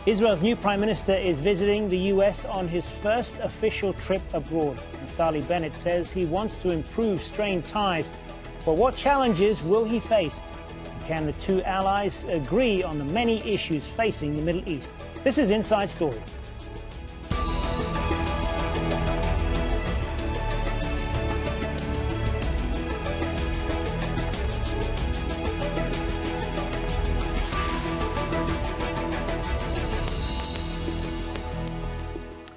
Israel's new prime minister is visiting the U.S. on his first official trip abroad. Naftali Bennett says he wants to improve strained ties. But what challenges will he face? Can the two allies agree on the many issues facing the Middle East? This is Inside Story.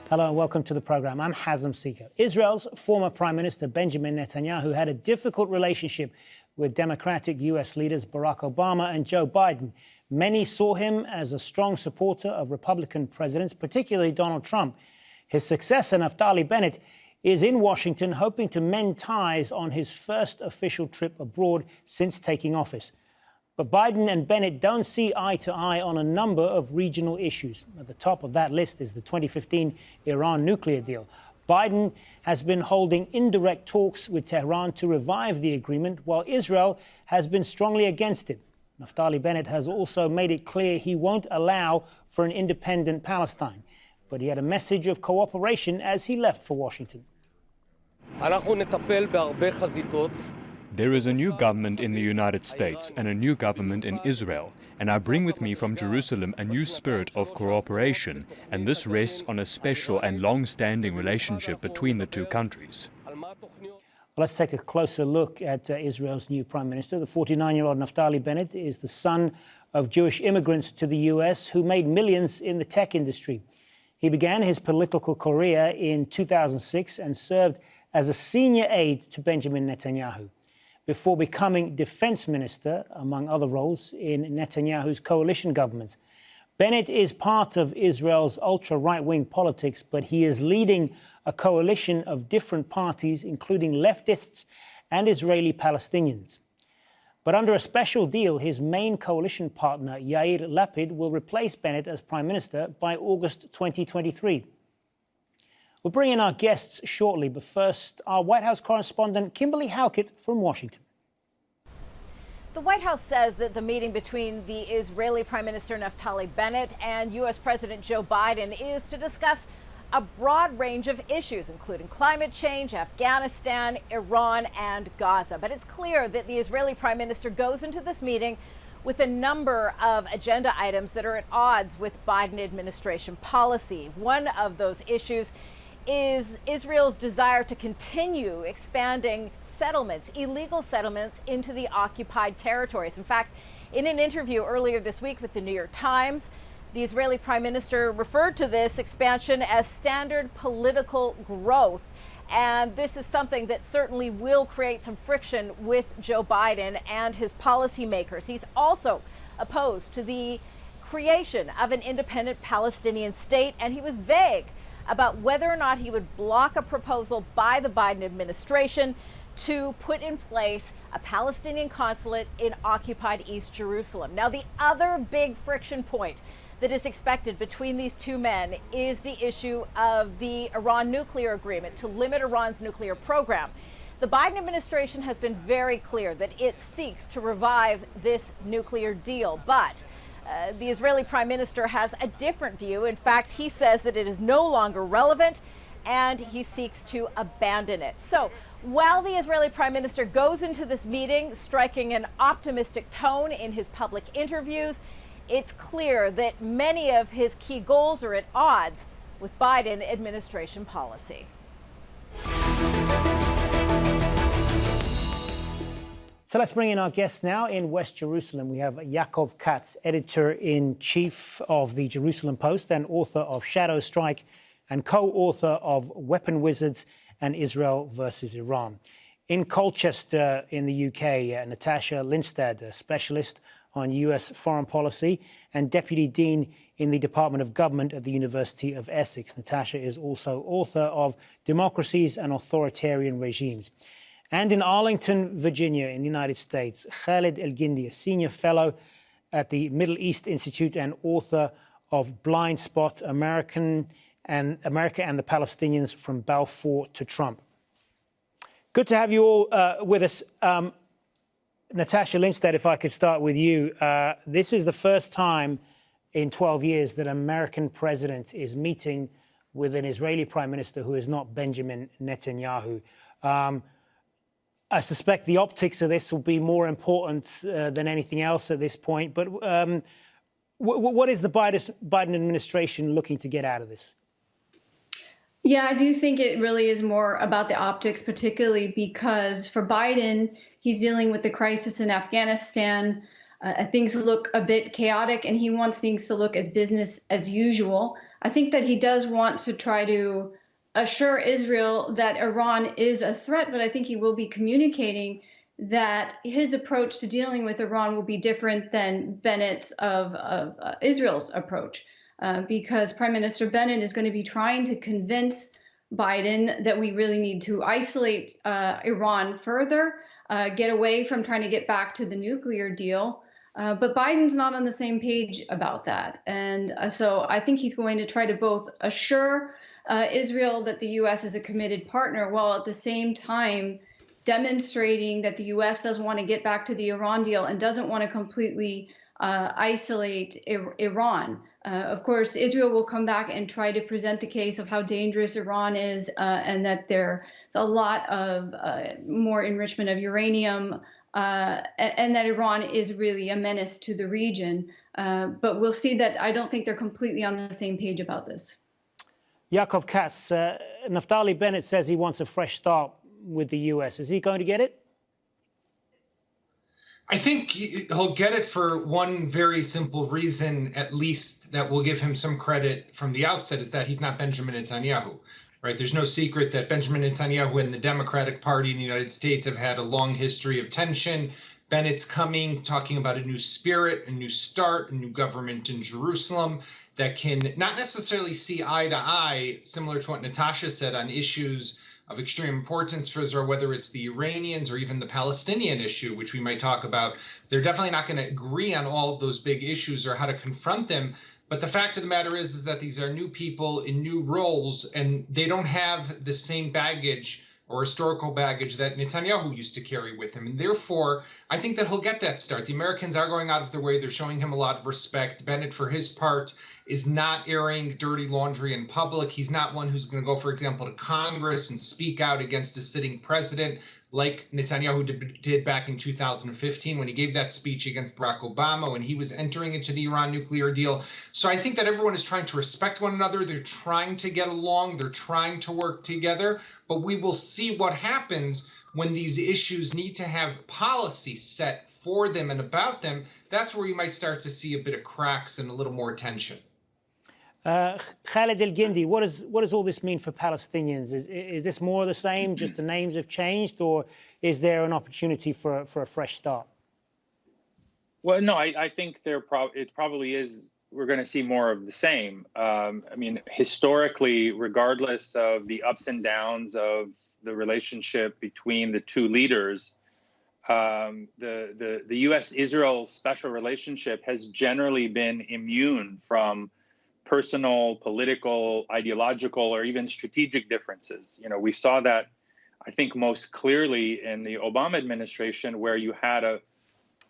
Hello and welcome to the program. I'm Hazem, Sika. Israel's former Prime Minister Benjamin Netanyahu had a difficult relationship with Democratic U.S. leaders Barack Obama and Joe Biden. Many saw him as a strong supporter of Republican presidents, particularly Donald Trump. His successor, Naftali Bennett, is in Washington hoping to mend ties on his first official trip abroad since taking office. But Biden and Bennett don't see eye to eye on a number of regional issues. At the top of that list is the 2015 Iran nuclear deal. Biden has been holding indirect talks with Tehran to revive the agreement, while Israel has been strongly against it. Naftali Bennett has also made it clear he won't allow for an independent Palestine. But he had a message of cooperation as he left for Washington. There is a new government in the United States and a new government in Israel, and I bring with me from Jerusalem a new spirit of cooperation, and this rests on a special and long-standing relationship between the two countries. Let's take a closer look at Israel's new prime minister. The 49-year-old Naftali Bennett is the son of Jewish immigrants to the U.S. who made millions in the tech industry. He began his political career in 2006 and served as a senior aide to Benjamin Netanyahu, before becoming defense minister, among other roles, in Netanyahu's coalition government. Bennett is part of Israel's ultra-right-wing politics, but he is leading a coalition of different parties, including leftists and Israeli Palestinians. But under a special deal, his main coalition partner, Yair Lapid, will replace Bennett as prime minister by August 2023. We'll bring in our guests shortly, but first, our White House correspondent, Kimberly Halkett from Washington. The White House says that the meeting between the Israeli Prime Minister Naftali Bennett and U.S. President Joe Biden is to discuss a broad range of issues, including climate change, Afghanistan, Iran, and Gaza. But it's clear that the Israeli Prime Minister goes into this meeting with a number of agenda items that are at odds with Biden administration policy. One of those issues is Israel's desire to continue expanding settlements, illegal settlements, into the occupied territories. In fact, in an interview earlier this week with the New York Times, the Israeli Prime Minister referred to this expansion as standard political growth. And this is something that certainly will create some friction with Joe Biden and his policymakers. He's also opposed to the creation of an independent Palestinian state, and he was vague about whether or not he would block a proposal by the Biden administration to put in place a Palestinian consulate in occupied East Jerusalem. Now, the other big friction point that is expected between these two men is the issue of the Iran nuclear agreement to limit Iran's nuclear program. The Biden administration has been very clear that it seeks to revive this nuclear deal, but the Israeli Prime Minister has a different view. In fact, he says that it is no longer relevant and he seeks to abandon it. So while the Israeli Prime Minister goes into this meeting striking an optimistic tone in his public interviews, it's clear that many of his key goals are at odds with Biden administration policy. So let's bring in our guests now in West Jerusalem. We have Yaakov Katz, editor-in-chief of the Jerusalem Post and author of Shadow Strike and co-author of Weapon Wizards and Israel versus Iran. In Colchester in the UK, Natasha Lindstad, a specialist on US foreign policy and deputy dean in the Department of Government at the University of Essex. Natasha is also author of Democracies and Authoritarian Regimes. And in Arlington, Virginia, in the United States, Khalid El-Gindi, a senior fellow at the Middle East Institute and author of Blind Spot, America and the Palestinians from Balfour to Trump. Good to have you all with us. Natasha Lindstad, if I could start with you. This is the first time in 12 years that an American president is meeting with an Israeli prime minister who is not Benjamin Netanyahu. I suspect the optics of this will be more important than anything else at this point. But what is the Biden administration looking to get out of this? Yeah, I do think it really is more about the optics, particularly because for Biden, he's dealing with the crisis in Afghanistan. Things look a bit chaotic, and he wants things to look as business as usual. I think that he does want to try to assure Israel that Iran is a threat, but I think he will be communicating that his approach to dealing with Iran will be different than Bennett's of Israel's approach. Because Prime Minister Bennett is going to be trying to convince Biden that we really need to isolate Iran further, get away from trying to get back to the nuclear deal. But Biden's not on the same page about that. And so I think he's going to try to both assure Israel that the U.S. is a committed partner, while at the same time demonstrating that the U.S. doesn't want to get back to the Iran deal and doesn't want to completely isolate Iran. Of course, Israel will come back and try to present the case of how dangerous Iran is and that there's a lot of more enrichment of uranium and that Iran is really a menace to the region. But we'll see that I don't think they're completely on the same page about this. Yaakov Katz, Naftali Bennett says he wants a fresh start with the U.S. Is he going to get it? I think he'll get it for one very simple reason, at least that will give him some credit from the outset, is that he's not Benjamin Netanyahu, right? There's no secret that Benjamin Netanyahu and the Democratic Party in the United States have had a long history of tension. Bennett's coming, talking about a new spirit, a new start, a new government in Jerusalem that can not necessarily see eye to eye, similar to what Natasha said, on issues of extreme importance for Israel, whether it's the Iranians or even the Palestinian issue, which we might talk about. They're definitely not going to agree on all of those big issues or how to confront them. But the fact of the matter is that these are new people in new roles, and they don't have the same baggage or historical baggage that Netanyahu used to carry with him. And therefore, I think that he'll get that start. The Americans are going out of their way. They're showing him a lot of respect. Bennett, for his part, is not airing dirty laundry in public. He's not one who's going to go, for example, to Congress and speak out against a sitting president like Netanyahu did back in 2015 when he gave that speech against Barack Obama when he was entering into the Iran nuclear deal. So I think that everyone is trying to respect one another. They're trying to get along. They're trying to work together. But we will see what happens when these issues need to have policy set for them and about them. That's where you might start to see a bit of cracks and a little more tension. Khalid El-Gindi, what does all this mean for Palestinians? Is this more of the same, just the names have changed, or is there an opportunity for a fresh start? Well, no, I think it probably is. We're going to see more of the same. I mean, historically, regardless of the ups and downs of the relationship between the two leaders, the U.S.-Israel special relationship has generally been immune from personal, political, ideological, or even strategic differences. You know, we saw that, I think, most clearly in the Obama administration, where you had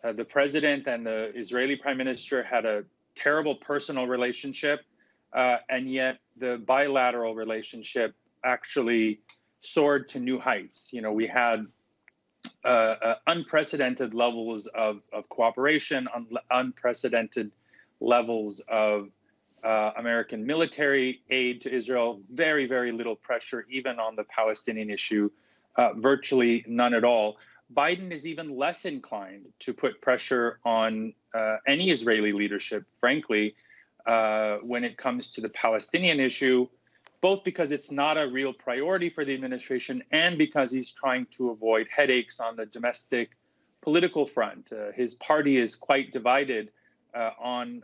the president and the Israeli prime minister had a terrible personal relationship, and yet the bilateral relationship actually soared to new heights. You know, we had unprecedented levels of cooperation, unprecedented levels of American military aid to Israel, very, very little pressure, even on the Palestinian issue, virtually none at all. Biden is even less inclined to put pressure on any Israeli leadership, frankly, when it comes to the Palestinian issue, both because it's not a real priority for the administration and because he's trying to avoid headaches on the domestic political front. His party is quite divided on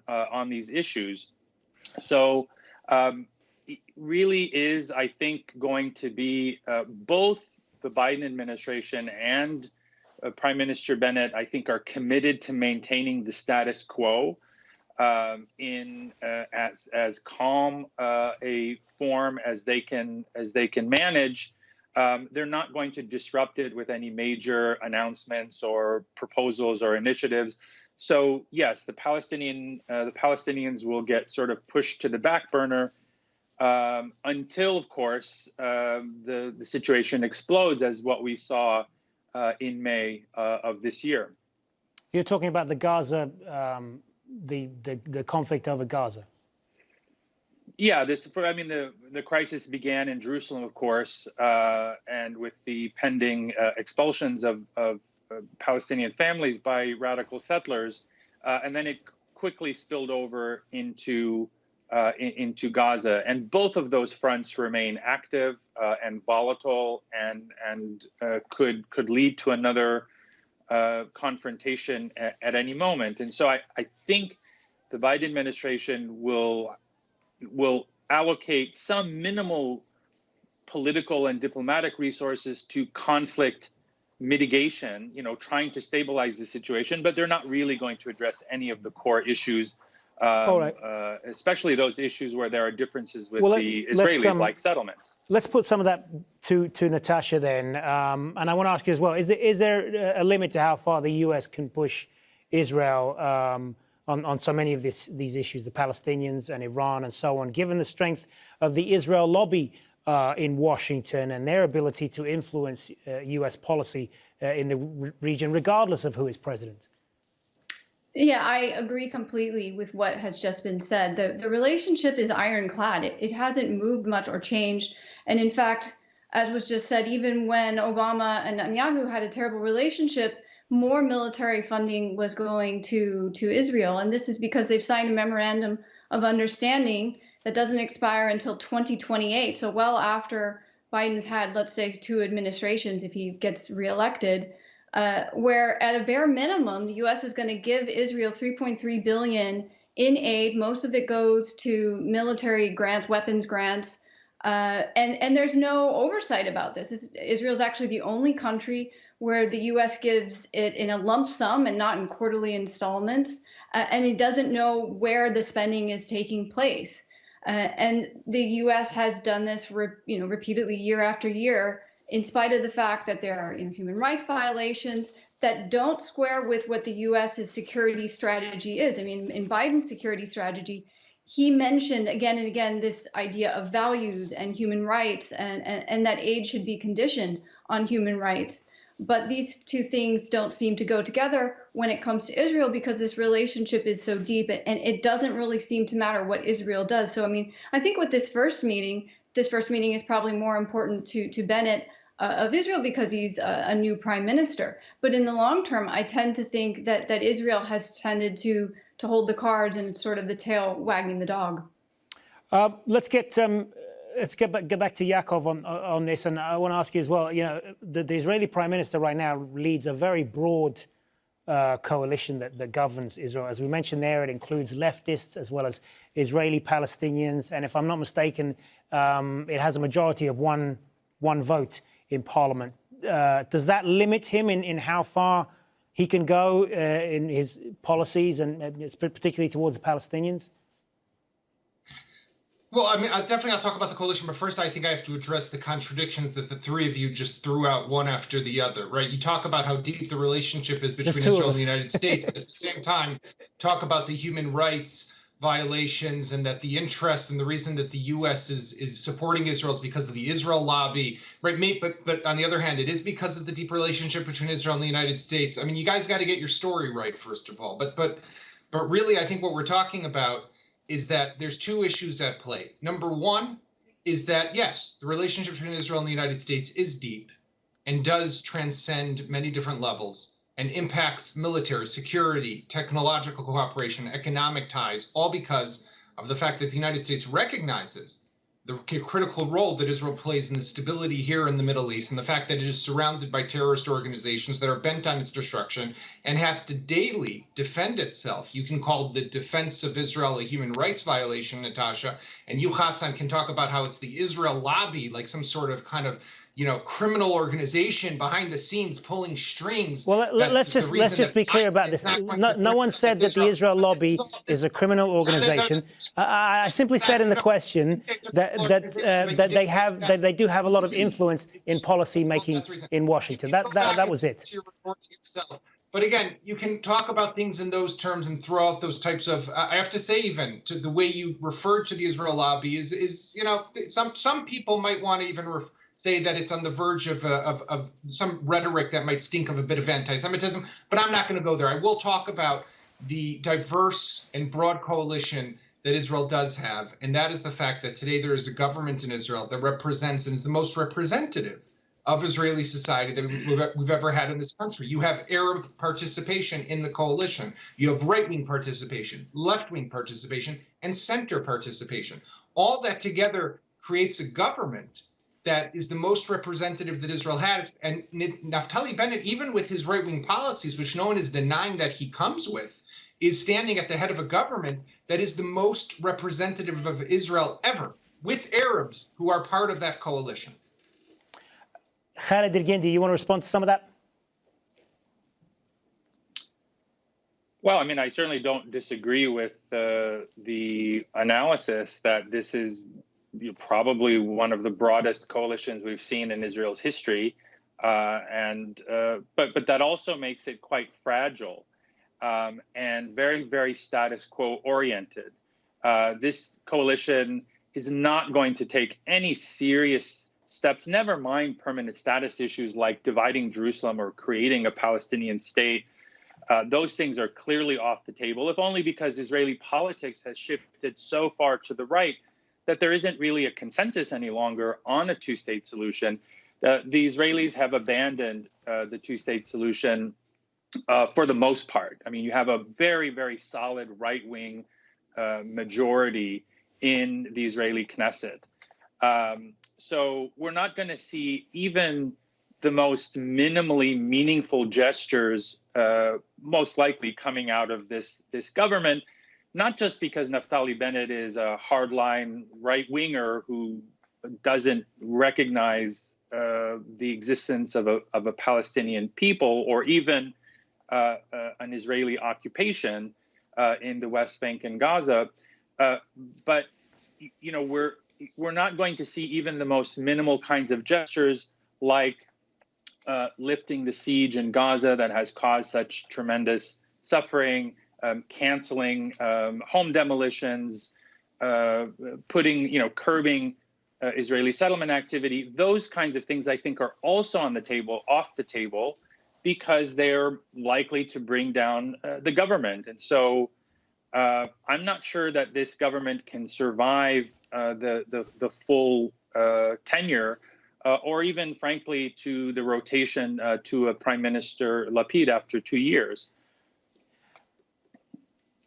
these issues. So it really is, I think, going to be both the Biden administration and Prime Minister Bennett, I think, are committed to maintaining the status quo in as calm a form as they can manage. They're not going to disrupt it with any major announcements or proposals or initiatives. So yes, the Palestinians will get sort of pushed to the back burner until, of course, the situation explodes, as what we saw in May of this year. You're talking about the Gaza, the conflict over Gaza. Yeah, the crisis began in Jerusalem, of course, and with the pending expulsions of Palestinian families by radical settlers, and then it quickly spilled over into Gaza, and both of those fronts remain active and volatile, and could lead to another confrontation at any moment. And so I think the Biden administration will allocate some minimal political and diplomatic resources to conflict mitigation, trying to stabilize the situation, but they're not really going to address any of the core issues, especially those issues where there are differences with the Israelis, like settlements. Let's put some of that to Natasha then, and I want to ask you as well: is there a limit to how far the U.S. can push Israel on so many of these issues, the Palestinians and Iran and so on, given the strength of the Israel lobby in Washington and their ability to influence U.S. policy in the region, regardless of who is president? Yeah, I agree completely with what has just been said. The relationship is ironclad. It hasn't moved much or changed. And in fact, as was just said, even when Obama and Netanyahu had a terrible relationship, more military funding was going to Israel. And this is because they've signed a memorandum of understanding that doesn't expire until 2028. So well after Biden's had, let's say, 2 administrations, if he gets reelected, where at a bare minimum, the U.S. is going to give Israel $3.3 billion in aid. Most of it goes to military grants, weapons grants, and there's no oversight about this. Israel is actually the only country where the U.S. gives it in a lump sum and not in quarterly installments, and it doesn't know where the spending is taking place. And the U.S. has done this, repeatedly year after year, in spite of the fact that there are human rights violations that don't square with what the U.S.'s security strategy is. I mean, in Biden's security strategy, he mentioned again and again this idea of values and human rights, and that aid should be conditioned on human rights. But these two things don't seem to go together when it comes to Israel, because this relationship is so deep, and it doesn't really seem to matter what Israel does. So, I mean, I think with this first meeting is probably more important to Bennett of Israel because he's a new prime minister. But in the long term, I tend to think that Israel has tended to hold the cards, and it's sort of the tail wagging the dog. Let's get back to Yaakov on this, and I want to ask you as well. The Israeli prime minister right now leads a very broad coalition that governs Israel. As we mentioned there, it includes leftists as well as Israeli Palestinians, and if I'm not mistaken, it has a majority of one vote in parliament. Does that limit him in how far he can go in his policies, and particularly towards the Palestinians? Well, I mean, I'll talk about the coalition, but first I think I have to address the contradictions that the three of you just threw out one after the other, right? You talk about how deep the relationship is between Israel and the United States, but at the same time, talk about the human rights violations and that the interest and the reason that the U.S. is supporting Israel is because of the Israel lobby, right? But on the other hand, it is because of the deep relationship between Israel and the United States. I mean, you guys got to get your story right, first of all. But really, I think what we're talking about is that there's two issues at play. Number one is that, yes, the relationship between Israel and the United States is deep and does transcend many different levels and impacts military, security, technological cooperation, economic ties, all because of the fact that the United States recognizes the critical role that Israel plays in the stability here in the Middle East, and the fact that it is surrounded by terrorist organizations that are bent on its destruction and has to daily defend itself. You can call the defense of Israel a human rights violation, Natasha, and you, Hassan, can talk about how it's the Israel lobby, like some sort of kind of criminal organization behind the scenes pulling strings. Well, let's just be clear about this. No one said that the Israel lobby is a criminal organization. I simply said in the question that they do have a lot of influence in policy making in Washington. That was it. But again, you can talk about things in those terms and throw out those types of. I have to say, even to the way you referred to the Israel lobby is some people might want to even say that it's on the verge of some rhetoric that might stink of a bit of anti-Semitism. But I'm not going to go there. I will talk about the diverse and broad coalition that Israel does have, and that is the fact that today there is a government in Israel that represents and is the most representative of Israeli society that we've ever had in this country. You have Arab participation in the coalition. You have right-wing participation, left-wing participation, and center participation. All that together creates a government that is the most representative that Israel has. And Naftali Bennett, even with his right-wing policies, which no one is denying that he comes with, is standing at the head of a government that is the most representative of Israel ever, with Arabs who are part of that coalition. Khaled Irgindi, you want to respond to some of that? Well, I mean, I certainly don't disagree with the analysis that this is probably one of the broadest coalitions we've seen in Israel's history, but that also makes it quite fragile and very, very status quo oriented. This coalition is not going to take any serious steps, never mind permanent status issues like dividing Jerusalem or creating a Palestinian state. Those things are clearly off the table, if only because Israeli politics has shifted so far to the right that there isn't really a consensus any longer on a two-state solution. The Israelis have abandoned the two-state solution for the most part. I mean, you have a very, very solid right-wing majority in the Israeli Knesset. So we're not going to see even the most minimally meaningful gestures, most likely coming out of this government, not just because Naftali Bennett is a hardline right-winger who doesn't recognize the existence of a Palestinian people or even an Israeli occupation in the West Bank and Gaza, but we're not going to see even the most minimal kinds of gestures like lifting the siege in Gaza that has caused such tremendous suffering, canceling home demolitions, curbing Israeli settlement activity. Those kinds of things, I think, are also off the table, because they're likely to bring down the government. And so I'm not sure that this government can survive the full tenure, or even, frankly, to the rotation to a Prime Minister Lapid after 2 years.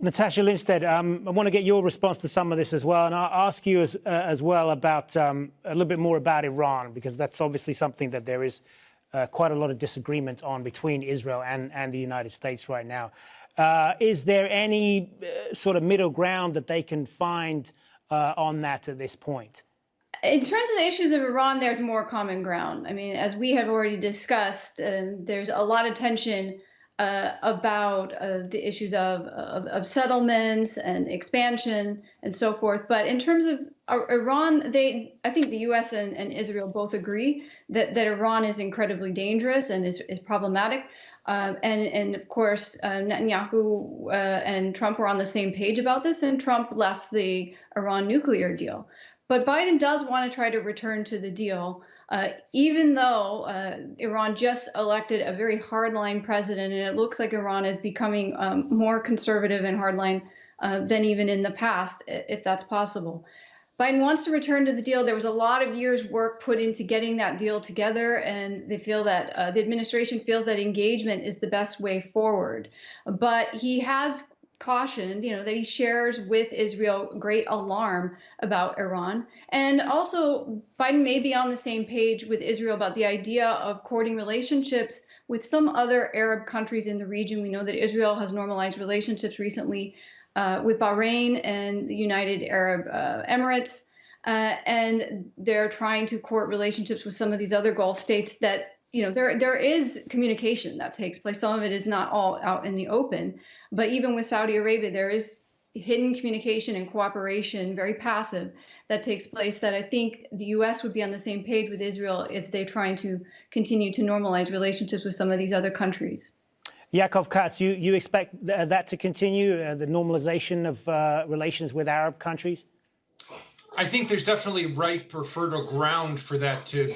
Natasha Lindstedt, I want to get your response to some of this as well, and I'll ask you as well about a little bit more about Iran, because that's obviously something that there is quite a lot of disagreement on between Israel and the United States right now. Is there any sort of middle ground that they can find on that at this point? In terms of the issues of Iran, there's more common ground. I mean, as we have already discussed, there's a lot of tension about the issues of settlements and expansion and so forth. But in terms of Iran, I think the U.S. and Israel both agree that Iran is incredibly dangerous and is problematic. And of course, Netanyahu and Trump were on the same page about this, and Trump left the Iran nuclear deal. But Biden does want to try to return to the deal, even though Iran just elected a very hardline president, and it looks like Iran is becoming more conservative and hardline than even in the past, if that's possible. Biden wants to return to the deal. There was a lot of years' work put into getting that deal together, and they feel that the administration feels that engagement is the best way forward. But he has cautioned, that he shares with Israel great alarm about Iran. And also, Biden may be on the same page with Israel about the idea of courting relationships with some other Arab countries in the region. We know that Israel has normalized relationships recently with Bahrain and the United Arab Emirates, and they're trying to court relationships with some of these other Gulf states that, there is communication that takes place. Some of it is not all out in the open, but even with Saudi Arabia, there is hidden communication and cooperation, very passive, that takes place that I think the U.S. would be on the same page with Israel if they're trying to continue to normalize relationships with some of these other countries. Yaakov Katz, you expect that to continue, the normalization of relations with Arab countries? I think there's definitely ripe or fertile ground for that to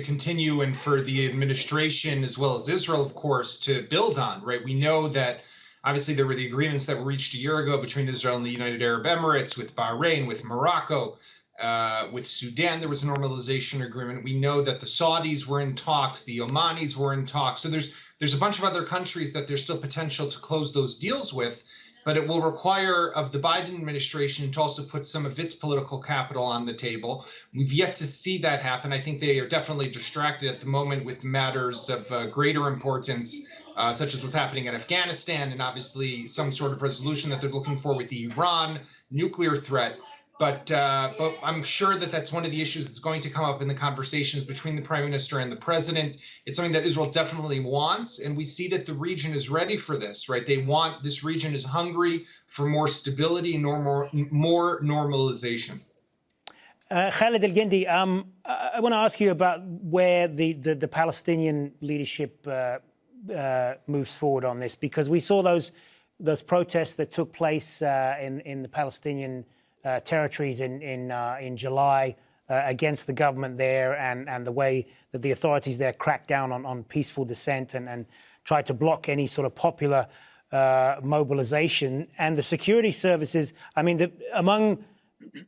continue, and for the administration as well as Israel, of course, to build on. Right? We know that obviously there were the agreements that were reached a year ago between Israel and the United Arab Emirates, with Bahrain, with Morocco, with Sudan. There was a normalization agreement. We know that the Saudis were in talks, the Omanis were in talks. So there's a bunch of other countries that there's still potential to close those deals with. But it will require of the Biden administration to also put some of its political capital on the table. We've yet to see that happen. I think they are definitely distracted at the moment with matters of greater importance, such as what's happening in Afghanistan, and obviously some sort of resolution that they're looking for with the Iran nuclear threat. But I'm sure that that's one of the issues that's going to come up in the conversations between the prime minister and the president. It's something that Israel definitely wants, and we see that the region is ready for this, right? This region is hungry for more stability, more normalization. Khaled El-Gindi, I want to ask you about where the Palestinian leadership moves forward on this, because we saw those protests that took place in the Palestinian territories in July against the government there, and the way that the authorities there cracked down on peaceful dissent and tried to block any sort of popular mobilization. And the security services, I mean,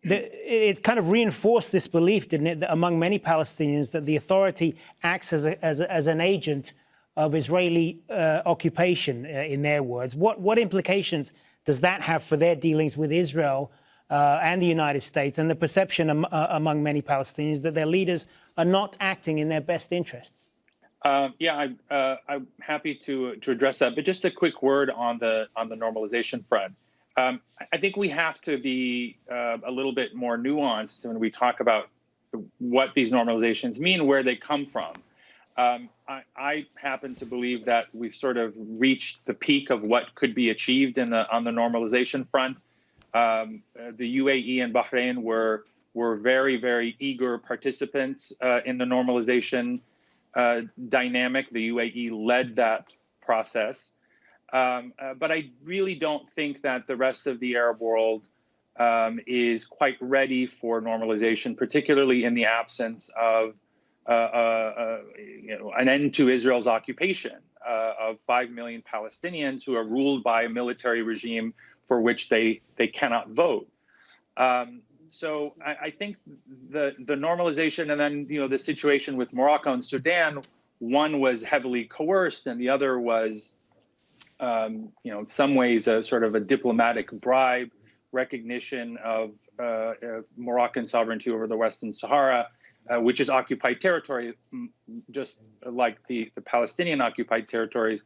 it kind of reinforced this belief, didn't it, that among many Palestinians, that the authority acts as an agent of Israeli occupation, in their words. What implications does that have for their dealings with Israel and the United States, and the perception among many Palestinians that their leaders are not acting in their best interests? I'm happy to address that, but just a quick word on the normalization front. I think we have to be a little bit more nuanced when we talk about what these normalizations mean, where they come from. I happen to believe that we've sort of reached the peak of what could be achieved on the normalization front. The UAE and Bahrain were very, very eager participants in the normalization dynamic. The UAE led that process. But I really don't think that the rest of the Arab world is quite ready for normalization, particularly in the absence of an end to Israel's occupation of 5 million Palestinians who are ruled by a military regime for which they cannot vote. So I think the normalization, and then the situation with Morocco and Sudan, one was heavily coerced and the other was in some ways a sort of a diplomatic bribe, recognition of Moroccan sovereignty over the Western Sahara, which is occupied territory, just like the Palestinian occupied territories.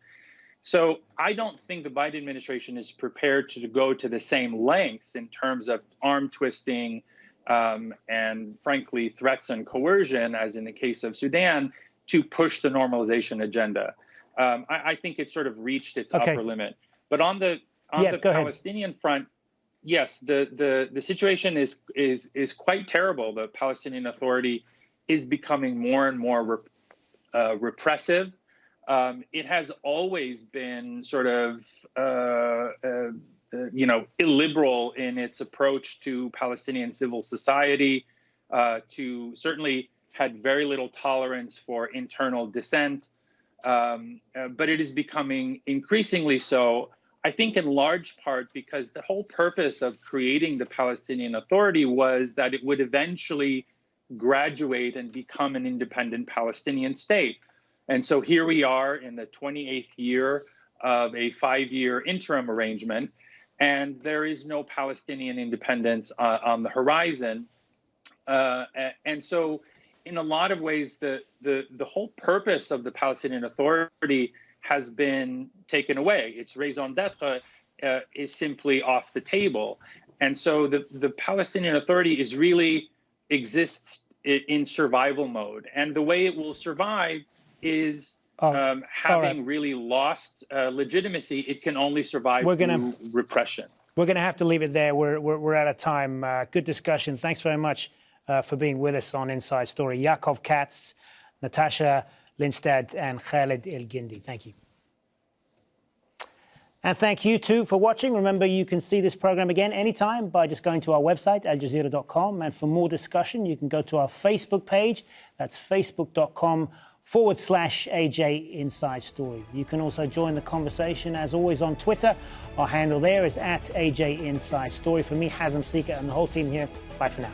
So I don't think the Biden administration is prepared to go to the same lengths in terms of arm twisting and, frankly, threats and coercion, as in the case of Sudan, to push the normalization agenda. I think it sort of reached its upper limit. But on the Palestinian front, yes, the situation is quite terrible. The Palestinian Authority is becoming more and more repressive. It has always been sort of, illiberal in its approach to Palestinian civil society, to certainly had very little tolerance for internal dissent. But it is becoming increasingly so, I think in large part because the whole purpose of creating the Palestinian Authority was that it would eventually graduate and become an independent Palestinian state. And so here we are in the 28th year of a 5-year interim arrangement, and there is no Palestinian independence on the horizon. And so in a lot of ways, the whole purpose of the Palestinian Authority has been taken away. Its raison d'etre is simply off the table. And so the Palestinian Authority exists in survival mode. And the way it will survive is having really lost legitimacy. It can only survive through repression. We're going to have to leave it there. We're out of time. Good discussion. Thanks very much for being with us on Inside Story. Yaakov Katz, Natasha Lindstad, and Khaled El-Gindi. Thank you. And thank you too for watching. Remember, you can see this program again anytime by just going to our website, aljazeera.com. And for more discussion, you can go to our Facebook page. That's facebook.com/AJ Inside Story. You can also join the conversation, as always, on Twitter. Our handle there is @AJ Inside Story. For me, Hazem, Sika, and the whole team here, bye for now.